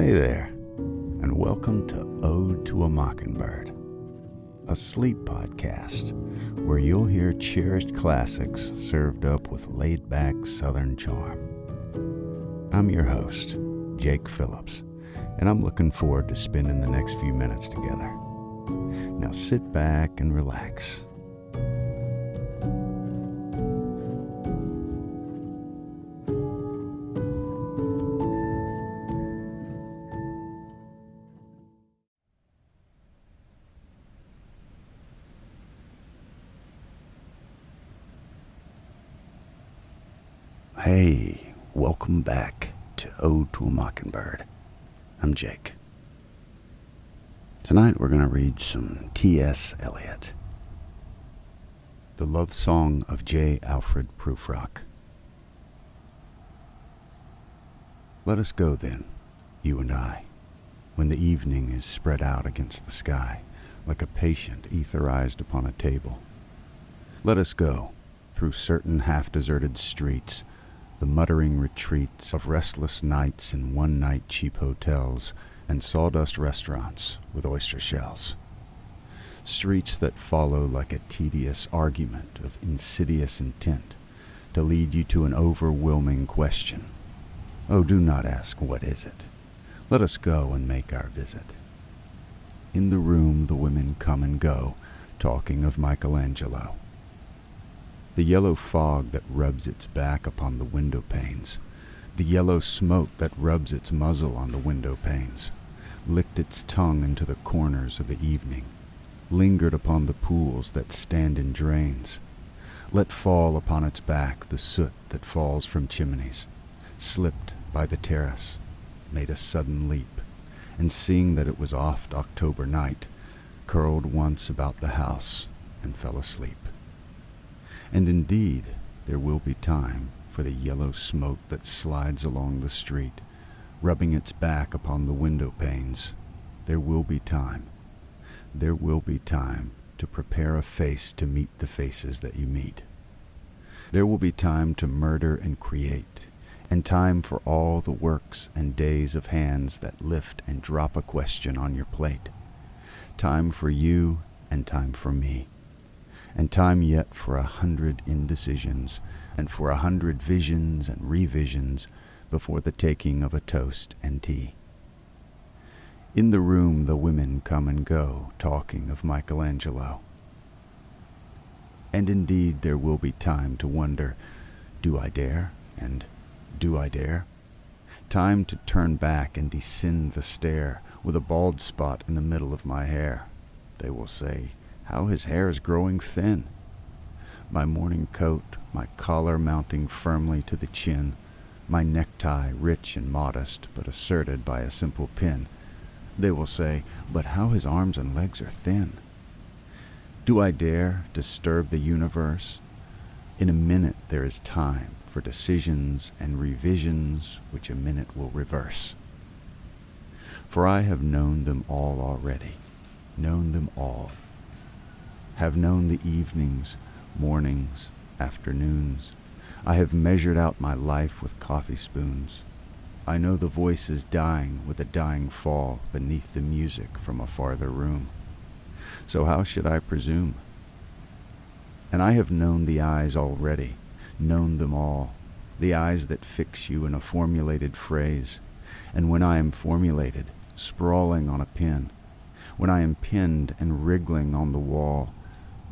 Hey there, and welcome to Ode to a Mockingbird, a sleep podcast where you'll hear cherished classics served up with laid-back Southern charm. I'm your host, Jake Phillips, and I'm looking forward to spending the next few minutes together. Now sit back and relax. Hey, welcome back to Ode to a Mockingbird. I'm Jake. Tonight we're going to read some T.S. Eliot. The Love Song of J. Alfred Prufrock. Let us go then, you and I, when the evening is spread out against the sky, like a patient etherized upon a table. Let us go through certain half-deserted streets, the muttering retreats of restless nights in one-night cheap hotels and sawdust restaurants with oyster shells. Streets that follow like a tedious argument of insidious intent to lead you to an overwhelming question. Oh, do not ask, what is it? Let us go and make our visit. In the room the women come and go, talking of Michelangelo. The yellow fog that rubs its back upon the window panes, the yellow smoke that rubs its muzzle on the window panes, licked its tongue into the corners of the evening, lingered upon the pools that stand in drains, let fall upon its back the soot that falls from chimneys, slipped by the terrace, made a sudden leap, and seeing that it was oft October night, curled once about the house and fell asleep. And indeed, there will be time for the yellow smoke that slides along the street, rubbing its back upon the window panes. There will be time. There will be time to prepare a face to meet the faces that you meet. There will be time to murder and create, and time for all the works and days of hands that lift and drop a question on your plate. Time for you and time for me. And time yet for 100 indecisions, and for 100 visions and revisions before the taking of a toast and tea. In the room the women come and go, talking of Michelangelo. And indeed there will be time to wonder, do I dare, and do I dare? Time to turn back and descend the stair with a bald spot in the middle of my hair. They will say, how his hair is growing thin. My morning coat, my collar mounting firmly to the chin, my necktie rich and modest, but asserted by a simple pin. They will say, but how his arms and legs are thin. Do I dare disturb the universe? In a minute there is time for decisions and revisions which a minute will reverse. For I have known them all already, known them all. Have known the evenings, mornings, afternoons. I have measured out my life with coffee spoons. I know the voices dying with a dying fall beneath the music from a farther room. So how should I presume? And I have known the eyes already, known them all, the eyes that fix you in a formulated phrase, and when I am formulated, sprawling on a pen, when I am pinned and wriggling on the wall,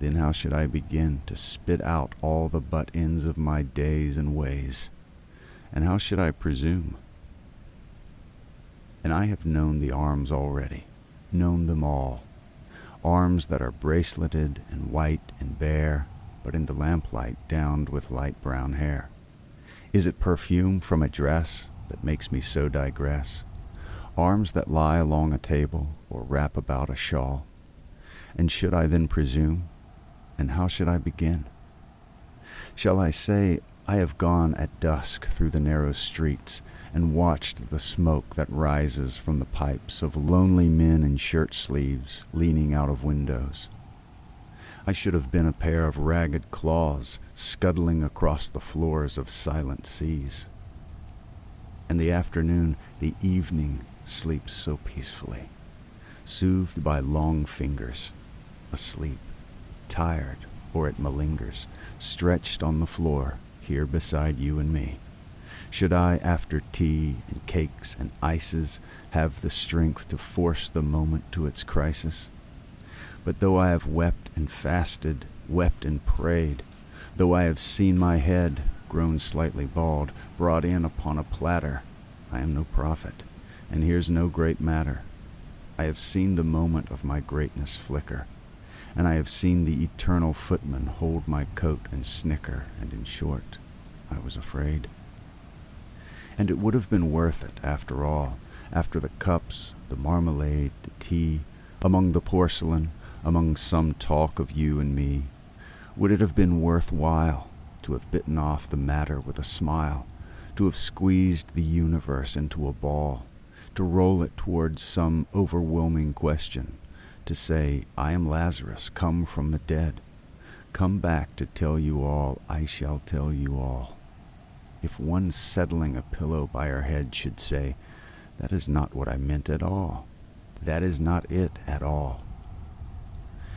then how should I begin to spit out all the butt ends of my days and ways? And how should I presume? And I have known the arms already, known them all, arms that are braceleted and white and bare, but in the lamplight downed with light brown hair. Is it perfume from a dress that makes me so digress? Arms that lie along a table or wrap about a shawl? And should I then presume? And how should I begin? Shall I say, I have gone at dusk through the narrow streets and watched the smoke that rises from the pipes of lonely men in shirt sleeves leaning out of windows? I should have been a pair of ragged claws scuttling across the floors of silent seas. And the afternoon, the evening, sleeps so peacefully, soothed by long fingers, asleep, tired, or it malingers, stretched on the floor, here beside you and me. Should I, after tea and cakes and ices, have the strength to force the moment to its crisis? But though I have wept and fasted, wept and prayed, though I have seen my head, grown slightly bald, brought in upon a platter, I am no prophet, and here's no great matter. I have seen the moment of my greatness flicker, and I have seen the eternal footman hold my coat and snicker, and in short, I was afraid. And it would have been worth it, after all, after the cups, the marmalade, the tea, among the porcelain, among some talk of you and me, would it have been worth while to have bitten off the matter with a smile, to have squeezed the universe into a ball, to roll it towards some overwhelming question, to say, I am Lazarus, come from the dead, come back to tell you all, I shall tell you all. If one settling a pillow by her head should say, that is not what I meant at all, that is not it at all.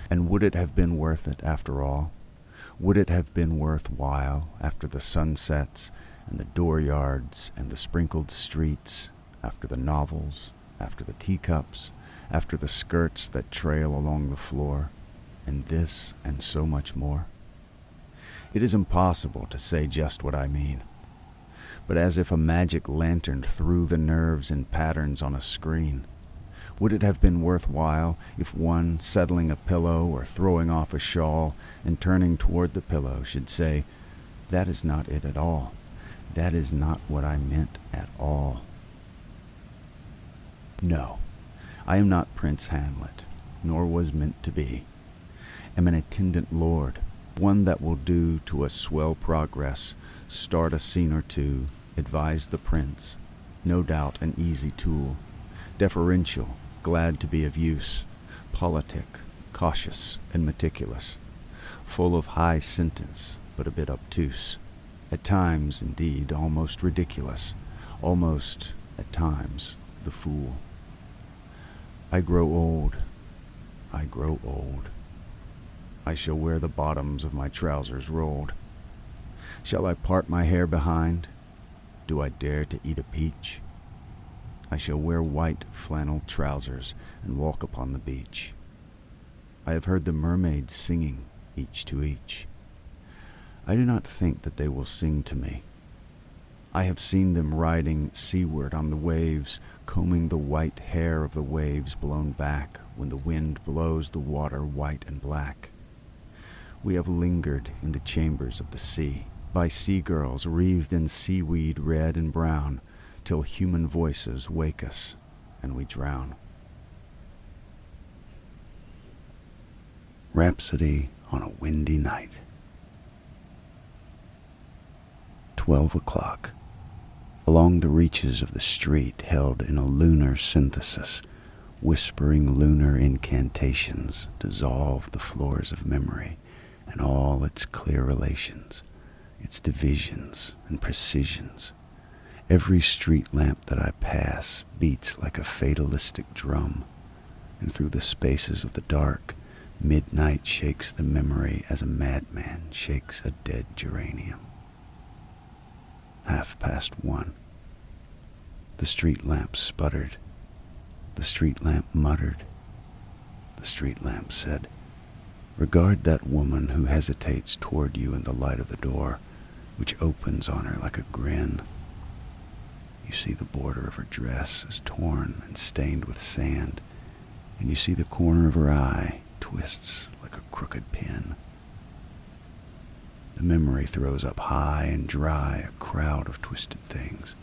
And would it have been worth it after all? Would it have been worth while after the sunsets and the dooryards and the sprinkled streets, after the novels, after the teacups, after the skirts that trail along the floor, and this and so much more? It is impossible to say just what I mean, but as if a magic lantern threw the nerves in patterns on a screen, would it have been worth while if one, settling a pillow or throwing off a shawl and turning toward the pillow, should say, that is not it at all, that is not what I meant at all? No, I am not Prince Hamlet, nor was meant to be. Am an attendant lord, one that will do to a swell progress, start a scene or two, advise the prince, no doubt an easy tool, deferential, glad to be of use, politic, cautious, and meticulous, full of high sentence, but a bit obtuse, at times, indeed, almost ridiculous, almost, at times, the fool. I grow old, I grow old. I shall wear the bottoms of my trousers rolled. Shall I part my hair behind? Do I dare to eat a peach? I shall wear white flannel trousers and walk upon the beach. I have heard the mermaids singing, each to each. I do not think that they will sing to me. I have seen them riding seaward on the waves, combing the white hair of the waves blown back when the wind blows the water white and black. We have lingered in the chambers of the sea, by sea-girls wreathed in seaweed red and brown, till human voices wake us and we drown. Rhapsody on a windy night. 12 o'clock. Along the reaches of the street, held in a lunar synthesis, whispering lunar incantations dissolve the floors of memory and all its clear relations, its divisions and precisions. Every street lamp that I pass beats like a fatalistic drum, and through the spaces of the dark, midnight shakes the memory as a madman shakes a dead geranium. 1:30. The street lamp sputtered. The street lamp muttered. The street lamp said, regard that woman who hesitates toward you in the light of the door, which opens on her like a grin. You see the border of her dress is torn and stained with sand, and you see the corner of her eye twists like a crooked pin. The memory throws up high and dry a crowd of twisted things.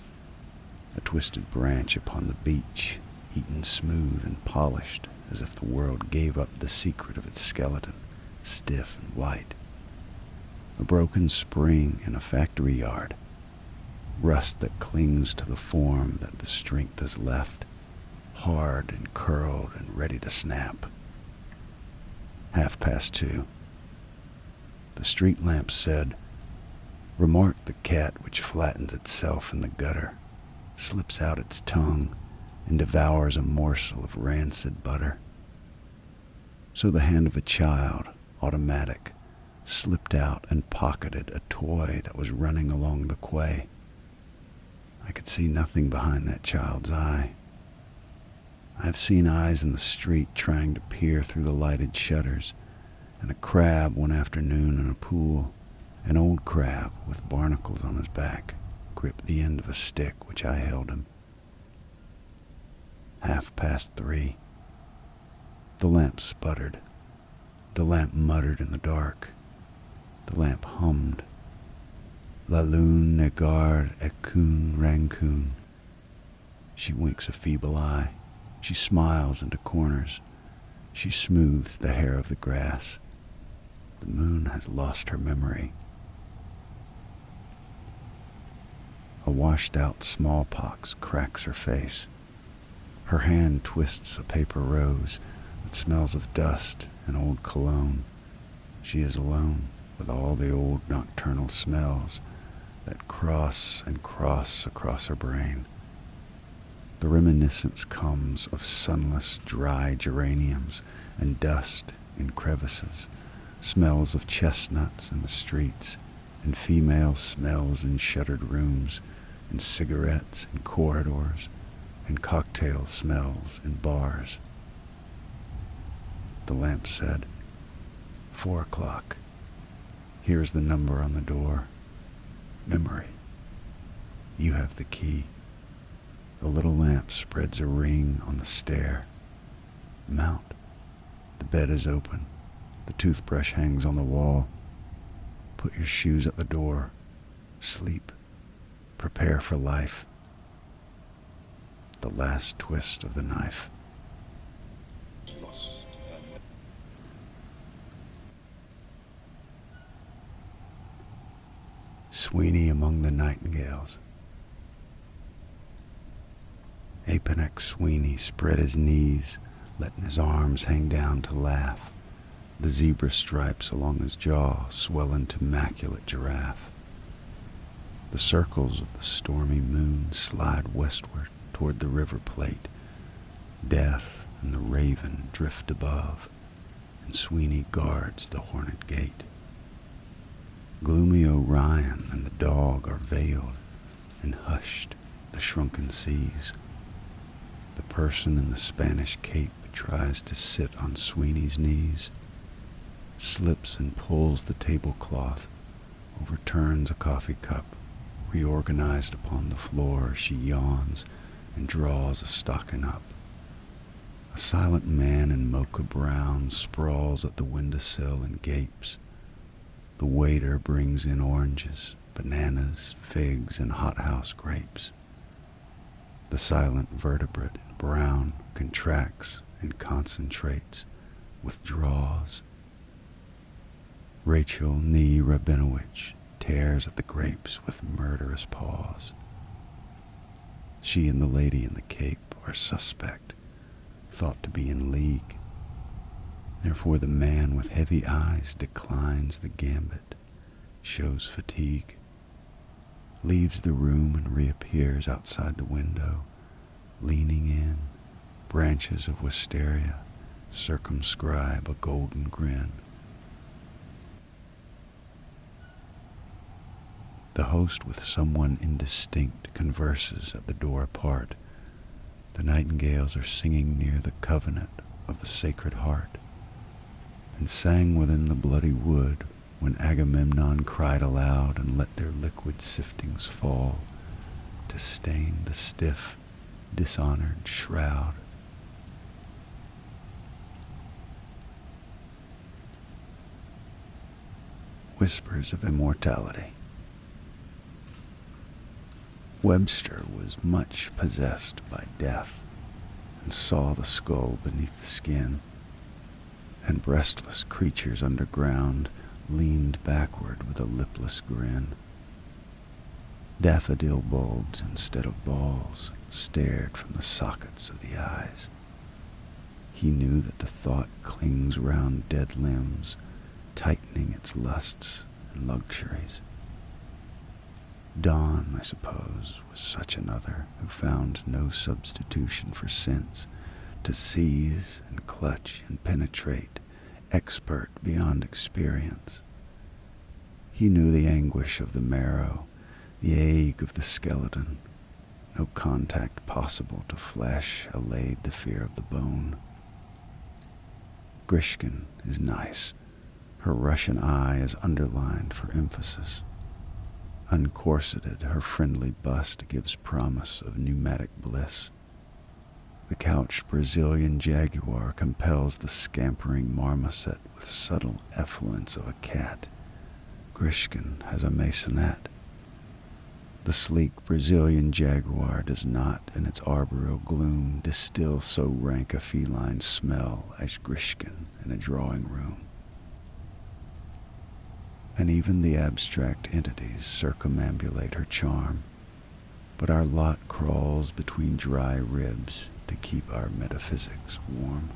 A twisted branch upon the beach, eaten smooth and polished as if the world gave up the secret of its skeleton, stiff and white. A broken spring in a factory yard, rust that clings to the form that the strength has left, hard and curled and ready to snap. 2:30. The street lamp said, remark the cat which flattens itself in the gutter, slips out its tongue, and devours a morsel of rancid butter. So the hand of a child, automatic, slipped out and pocketed a toy that was running along the quay. I could see nothing behind that child's eye. I have seen eyes in the street trying to peer through the lighted shutters, and a crab one afternoon in a pool, an old crab with barnacles on his back, gripped the end of a stick which I held him. 3:30. The lamp sputtered. The lamp muttered in the dark. The lamp hummed. La lune ne garde aucune rancune. She winks a feeble eye. She smiles into corners. She smooths the hair of the grass. The moon has lost her memory. A washed-out smallpox cracks her face. Her hand twists a paper rose that smells of dust and old cologne. She is alone with all the old nocturnal smells that cross and cross across her brain. The reminiscence comes of sunless, dry geraniums and dust in crevices, smells of chestnuts in the streets, and female smells in shuttered rooms, and cigarettes in corridors, and cocktail smells in bars. The lamp said, 4 o'clock. Here's the number on the door. Memory. You have the key. The little lamp spreads a ring on the stair. Mount. The bed is open. The toothbrush hangs on the wall. Put your shoes at the door. Sleep. Prepare for life. The last twist of the knife. Sweeney among the nightingales. Apeneck Sweeney spread his knees, letting his arms hang down to laugh. The zebra stripes along his jaw swell into immaculate giraffe. The circles of the stormy moon slide westward toward the river plate. Death and the raven drift above, and Sweeney guards the hornet gate. Gloomy Orion and the dog are veiled, and hushed the shrunken seas. The person in the Spanish cape tries to sit on Sweeney's knees, slips and pulls the tablecloth, overturns a coffee cup, reorganized upon the floor. She yawns and draws a stocking up. A silent man in mocha brown sprawls at the windowsill and gapes. The waiter brings in oranges, bananas, figs, and hothouse grapes. The silent vertebrate in brown contracts and concentrates, withdraws. Rachel Nee Rabinowitz tears at the grapes with murderous paws. She and the lady in the cape are suspect, thought to be in league. Therefore the man with heavy eyes declines the gambit, shows fatigue, leaves the room and reappears outside the window, leaning in. Branches of wisteria circumscribe a golden grin. The host with someone indistinct converses at the door apart. The nightingales are singing near the covenant of the Sacred Heart, and sang within the bloody wood when Agamemnon cried aloud and let their liquid siftings fall to stain the stiff, dishonored shroud. Whispers of immortality. Webster was much possessed by death, and saw the skull beneath the skin, and breastless creatures underground leaned backward with a lipless grin. Daffodil bulbs instead of balls stared from the sockets of the eyes. He knew that the thought clings round dead limbs, tightening its lusts and luxuries. Dawn, I suppose, was such another who found no substitution for sense, to seize and clutch and penetrate, expert beyond experience. He knew the anguish of the marrow, the ache of the skeleton. No contact possible to flesh allayed the fear of the bone. Grishkin is nice. Her Russian eye is underlined for emphasis. Uncorseted, her friendly bust gives promise of pneumatic bliss. The couched Brazilian jaguar compels the scampering marmoset with subtle effluence of a cat. Grishkin has a maisonette. The sleek Brazilian jaguar does not, in its arboreal gloom, distill so rank a feline smell as Grishkin in a drawing room. And even the abstract entities circumambulate her charm, but our lot crawls between dry ribs to keep our metaphysics warm.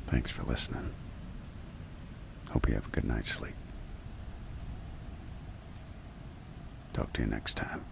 Thanks for listening. Hope you have a good night's sleep. Talk to you next time.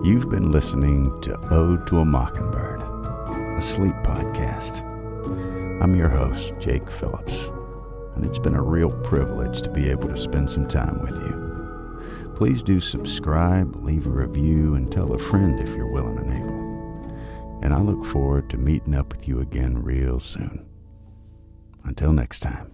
You've been listening to Ode to a Mockingbird, a sleep podcast. I'm your host, Jake Phillips, and it's been a real privilege to be able to spend some time with you. Please do subscribe, leave a review, and tell a friend if you're willing and able. And I look forward to meeting up with you again real soon. Until next time.